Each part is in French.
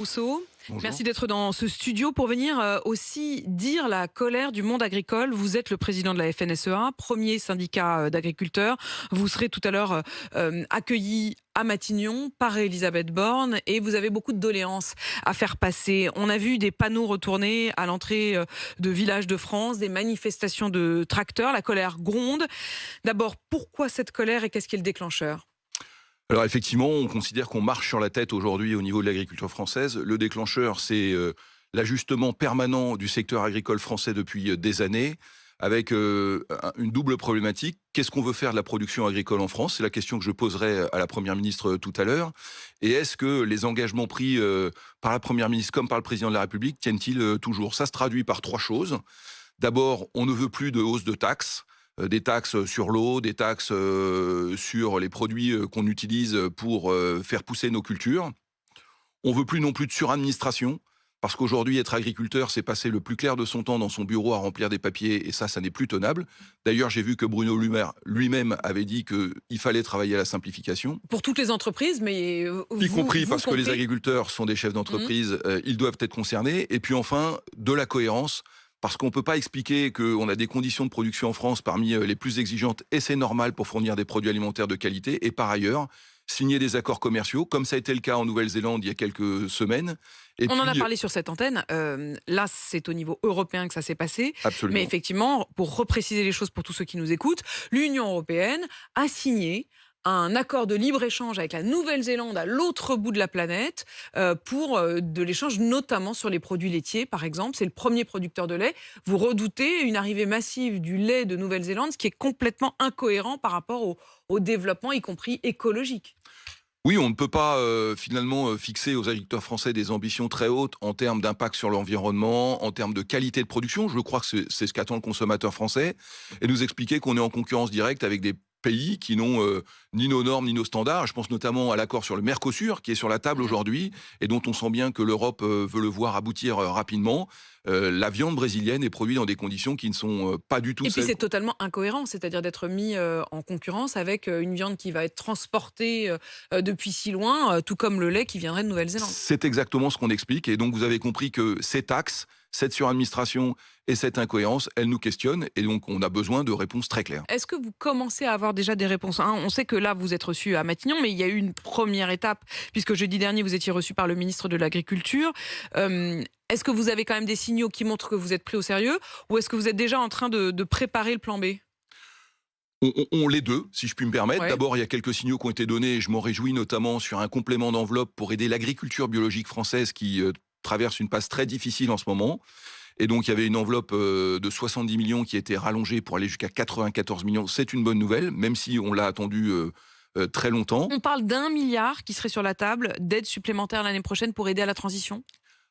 Rousseau, Bonjour. merci d'être dans ce studio pour venir aussi dire la colère du monde agricole. Vous êtes le président de la FNSEA, premier syndicat d'agriculteurs. Vous serez tout à l'heure accueilli à Matignon par Elisabeth Borne et vous avez beaucoup de doléances à faire passer. On a vu des panneaux retournés à l'entrée de villages de France, des manifestations de tracteurs. La colère gronde. D'abord, pourquoi cette colère et qu'est-ce qui est le déclencheur ? Alors effectivement, on considère qu'on marche sur la tête aujourd'hui au niveau de l'agriculture française. Le déclencheur, c'est l'ajustement permanent du secteur agricole français depuis des années, avec une double problématique. Qu'est-ce qu'on veut faire de la production agricole en France? C'est la question que je poserai à la Première ministre tout à l'heure. Et est-ce que les engagements pris par la Première ministre comme par le Président de la République tiennent-ils toujours? Ça se traduit par trois choses. D'abord, on ne veut plus de hausse de taxes. Des taxes sur l'eau, des taxes sur les produits qu'on utilise pour faire pousser nos cultures. On veut plus non plus de suradministration, parce qu'aujourd'hui, être agriculteur, c'est passer le plus clair de son temps dans son bureau à remplir des papiers, et ça n'est plus tenable. D'ailleurs, j'ai vu que Bruno Le Maire lui-même avait dit qu'il fallait travailler à la simplification. Pour toutes les entreprises, mais Y compris vous parce que les comptez... agriculteurs sont des chefs d'entreprise, ils doivent être concernés. Et puis enfin, de la cohérence, parce qu'on ne peut pas expliquer qu'on a des conditions de production en France parmi les plus exigeantes, et c'est normal pour fournir des produits alimentaires de qualité, et par ailleurs, signer des accords commerciaux, comme ça a été le cas en Nouvelle-Zélande il y a quelques semaines. Et On en a puis, parlé sur cette antenne. Là, c'est au niveau européen que ça s'est passé. absolument. Mais effectivement, pour repréciser les choses pour tous ceux qui nous écoutent, l'Union européenne a signé un accord de libre-échange avec la Nouvelle-Zélande à l'autre bout de la planète pour de l'échange, notamment sur les produits laitiers, par exemple. C'est le premier producteur de lait. Vous redoutez une arrivée massive du lait de Nouvelle-Zélande, ce qui est complètement incohérent par rapport au développement, y compris écologique. Oui, on ne peut pas finalement fixer aux agriculteurs français des ambitions très hautes en termes d'impact sur l'environnement, en termes de qualité de production. Je crois que c'est ce qu'attend le consommateur français. Et nous expliquer qu'on est en concurrence directe avec des pays qui n'ont ni nos normes ni nos standards. Je pense notamment à l'accord sur le Mercosur qui est sur la table aujourd'hui et dont on sent bien que l'Europe veut le voir aboutir rapidement. La viande brésilienne est produite dans des conditions qui ne sont pas du tout Et puis celles. c'est totalement incohérent, c'est-à-dire d'être mis en concurrence avec une viande qui va être transportée depuis si loin, tout comme le lait qui viendrait de Nouvelle-Zélande. C'est exactement ce qu'on explique. Et donc, vous avez compris que ces taxes, cette suradministration et cette incohérence, elles nous questionnent. Et donc, on a besoin de réponses très claires. Est-ce que vous commencez à avoir déjà des réponses, hein? On sait que là, vous êtes reçu à Matignon, mais il y a eu une première étape, puisque jeudi dernier, vous étiez reçu par le ministre de l'Agriculture. Est-ce que vous avez quand même des signaux qui montrent que vous êtes pris au sérieux, ou est-ce que vous êtes déjà en train de préparer le plan B? On les deux, si je puis me permettre. Ouais. D'abord, il y a quelques signaux qui ont été donnés, et je m'en réjouis notamment sur un complément d'enveloppe pour aider l'agriculture biologique française qui traverse une passe très difficile en ce moment. Et donc, il y avait une enveloppe de 70 millions qui a été rallongée pour aller jusqu'à 94 millions. C'est une bonne nouvelle, même si on l'a attendu très longtemps. On parle d'1 milliard qui serait sur la table d'aide supplémentaire l'année prochaine pour aider à la transition.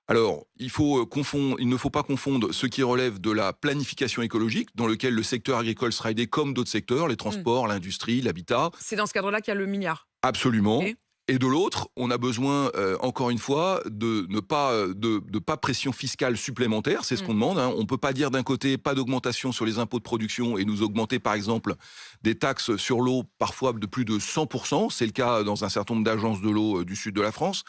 Alors, il ne faut pas confondre ce qui relève de la planification écologique, dans lequel le secteur agricole sera aidé comme d'autres secteurs, les transports, l'industrie, l'habitat. C'est dans ce cadre-là qu'il y a le milliard. Absolument. Ok. Et de l'autre, on a besoin, encore une fois, de ne pas de pas pression fiscale supplémentaire. C'est ce qu'on demande. On ne peut pas dire d'un côté pas d'augmentation sur les impôts de production et nous augmenter, par exemple, des taxes sur l'eau, parfois de plus de 100%. C'est le cas dans un certain nombre d'agences de l'eau du sud de la France.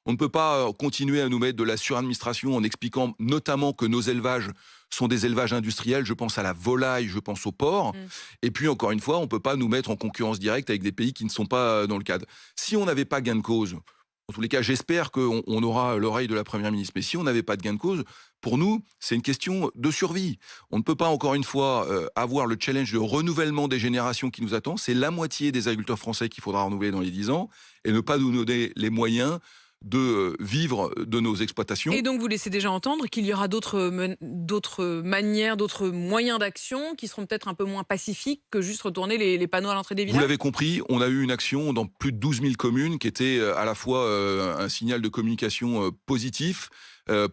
On ne peut pas continuer à nous mettre de la suradministration en expliquant notamment que nos élevages sont des élevages industriels. Je pense à la volaille, je pense au porc. Et puis, encore une fois, on ne peut pas nous mettre en concurrence directe avec des pays qui ne sont pas dans le cadre. Si on n'avait pas gain de cause, en tous les cas, j'espère qu'on aura l'oreille de la Première ministre, mais si on n'avait pas de gain de cause, pour nous, c'est une question de survie. On ne peut pas, encore une fois, avoir le challenge de renouvellement des générations qui nous attend. C'est la moitié des agriculteurs français qu'il faudra renouveler dans les 10 ans et ne pas nous donner les moyens de vivre de nos exploitations. Et donc vous laissez déjà entendre qu'il y aura d'autres manières, d'autres moyens d'action qui seront peut-être un peu moins pacifiques que juste retourner les panneaux à l'entrée des Vous villages. l'avez compris, on a eu une action dans plus de 12 000 communes qui était à la fois un signal de communication positif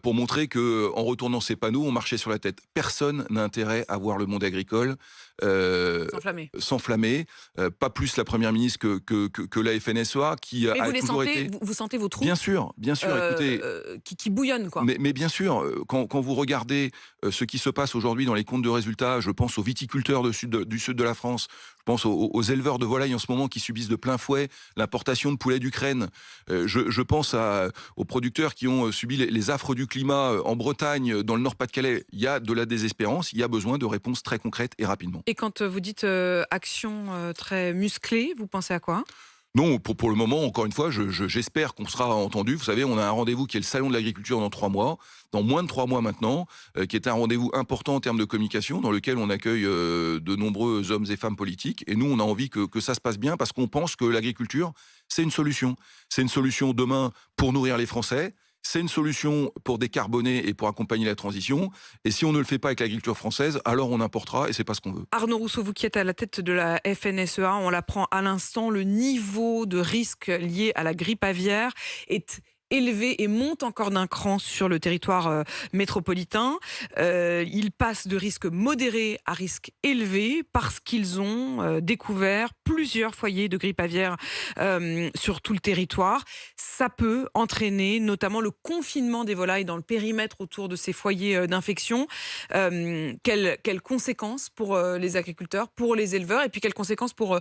pour montrer qu'en retournant ces panneaux, on marchait sur la tête. Personne n'a intérêt à voir le monde agricole s'enflammer. Pas plus la Première ministre que la FNSEA qui Mais a vous les toujours sentez, été... vous sentez vos troupes Bien bien sûr, écoutez, qui bouillonnent, quoi. mais bien sûr, quand vous regardez ce qui se passe aujourd'hui dans les comptes de résultats, je pense aux viticulteurs du sud de la France, je pense aux éleveurs de volailles en ce moment qui subissent de plein fouet l'importation de poulet d'Ukraine. Je pense aux producteurs qui ont subi les affres du climat en Bretagne, dans le Nord-Pas-de-Calais. Il y a de la désespérance, il y a besoin de réponses très concrètes et rapidement. Et quand vous dites action très musclée, vous pensez à quoi? Non, pour le moment, encore une fois, j'espère qu'on sera entendu. Vous savez, on a un rendez-vous qui est le Salon de l'agriculture dans 3 mois, dans moins de 3 mois maintenant, qui est un rendez-vous important en termes de communication, dans lequel on accueille de nombreux hommes et femmes politiques. Et nous, on a envie que ça se passe bien, parce qu'on pense que l'agriculture, c'est une solution. C'est une solution demain pour nourrir les Français. C'est une solution pour décarboner et pour accompagner la transition. Et si on ne le fait pas avec l'agriculture française, alors on importera et c'est pas ce qu'on veut. Arnaud Rousseau, vous qui êtes à la tête de la FNSEA, on l'apprend à l'instant, le niveau de risque lié à la grippe aviaire est élevé et monte encore d'un cran sur le territoire métropolitain. Il passe de risque modéré à risque élevé parce qu'ils ont découvert plusieurs foyers de grippe aviaire sur tout le territoire. Ça peut entraîner notamment le confinement des volailles dans le périmètre autour de ces foyers d'infection. Quelles conséquences pour les agriculteurs, pour les éleveurs, et puis quelles conséquences pour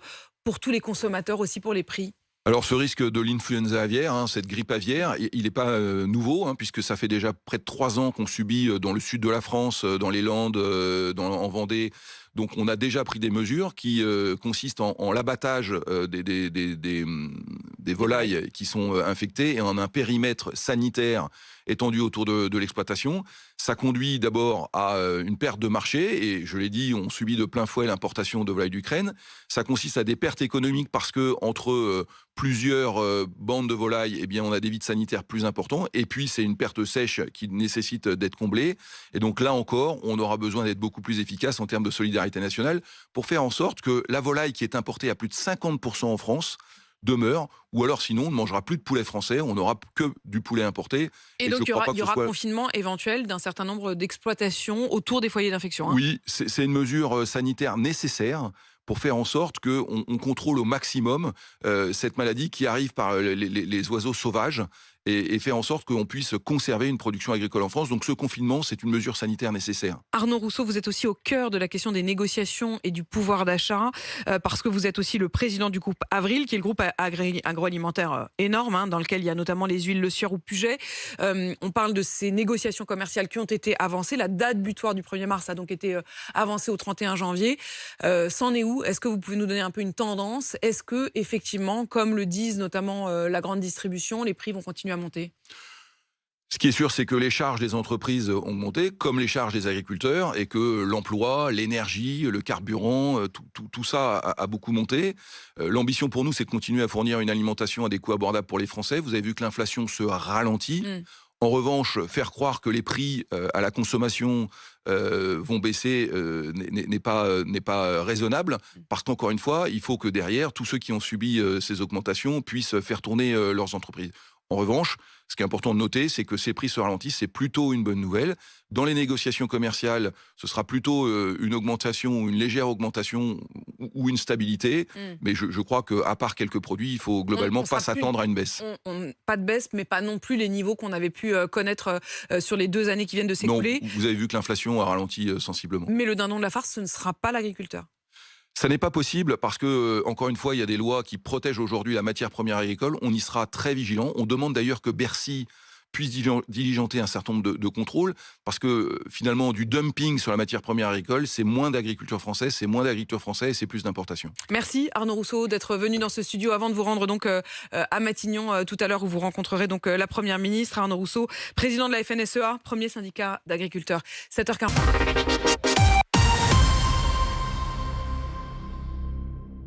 tous les consommateurs aussi, pour les prix? Alors ce risque de l'influenza aviaire, cette grippe aviaire, il n'est pas nouveau, puisque ça fait déjà près de 3 ans qu'on subit dans le sud de la France, dans les Landes, en Vendée. Donc on a déjà pris des mesures qui consistent en l'abattage des volailles qui sont infectées et en un périmètre sanitaire étendu autour de l'exploitation. Ça conduit d'abord à une perte de marché, et je l'ai dit, on subit de plein fouet l'importation de volailles d'Ukraine. Ça consiste à des pertes économiques parce que entre plusieurs bandes de volailles, eh bien, on a des vides sanitaires plus importants. Et puis, c'est une perte sèche qui nécessite d'être comblée. Et donc là encore, on aura besoin d'être beaucoup plus efficace en termes de solidarité nationale pour faire en sorte que la volaille qui est importée à plus de 50% en France demeure, ou alors sinon on ne mangera plus de poulet français, on n'aura que du poulet importé. Et donc il y aura confinement éventuel d'un certain nombre d'exploitations autour des foyers d'infection. Oui, c'est une mesure sanitaire nécessaire pour faire en sorte qu'on contrôle au maximum cette maladie qui arrive par les oiseaux sauvages, et faire en sorte qu'on puisse conserver une production agricole en France. Donc ce confinement, c'est une mesure sanitaire nécessaire. Arnaud Rousseau, vous êtes aussi au cœur de la question des négociations et du pouvoir d'achat, parce que vous êtes aussi le président du groupe Avril, qui est le groupe agroalimentaire énorme, dans lequel il y a notamment les huiles Le Sieur ou Puget. On parle de ces négociations commerciales qui ont été avancées. La date butoir du 1er mars a donc été avancée au 31 janvier. C'en est où? Est-ce que vous pouvez nous donner un peu une tendance? Est-ce que, effectivement, comme le disent notamment la grande distribution, les prix vont continuer à monter? Ce qui est sûr, c'est que les charges des entreprises ont monté, comme les charges des agriculteurs, et que l'emploi, l'énergie, le carburant, tout ça a beaucoup monté. L'ambition pour nous, c'est de continuer à fournir une alimentation à des coûts abordables pour les Français. Vous avez vu que l'inflation se ralentit. En revanche, faire croire que les prix à la consommation vont baisser n'est pas raisonnable, parce qu'encore une fois, il faut que derrière, tous ceux qui ont subi ces augmentations puissent faire tourner leurs entreprises. En revanche, ce qui est important de noter, c'est que ces prix se ralentissent, c'est plutôt une bonne nouvelle. Dans les négociations commerciales, ce sera plutôt une augmentation, une légère augmentation ou une stabilité. Mais je crois qu'à part quelques produits, il faut globalement pas s'attendre à une baisse. Pas de baisse, mais pas non plus les niveaux qu'on avait pu connaître sur les 2 années qui viennent de s'écouler. Non, vous avez vu que l'inflation a ralenti sensiblement. Mais le dindon de la farce, ce ne sera pas l'agriculteur. Ça n'est pas possible parce que, encore une fois, il y a des lois qui protègent aujourd'hui la matière première agricole. On y sera très vigilant. On demande d'ailleurs que Bercy puisse diligenter un certain nombre de contrôles, parce que finalement, du dumping sur la matière première agricole, c'est moins d'agriculture française, c'est moins d'agriculture française et c'est plus d'importation. Merci Arnaud Rousseau d'être venu dans ce studio avant de vous rendre donc à Matignon tout à l'heure, où vous rencontrerez donc la Première ministre. Arnaud Rousseau, président de la FNSEA, premier syndicat d'agriculteurs. 7h40.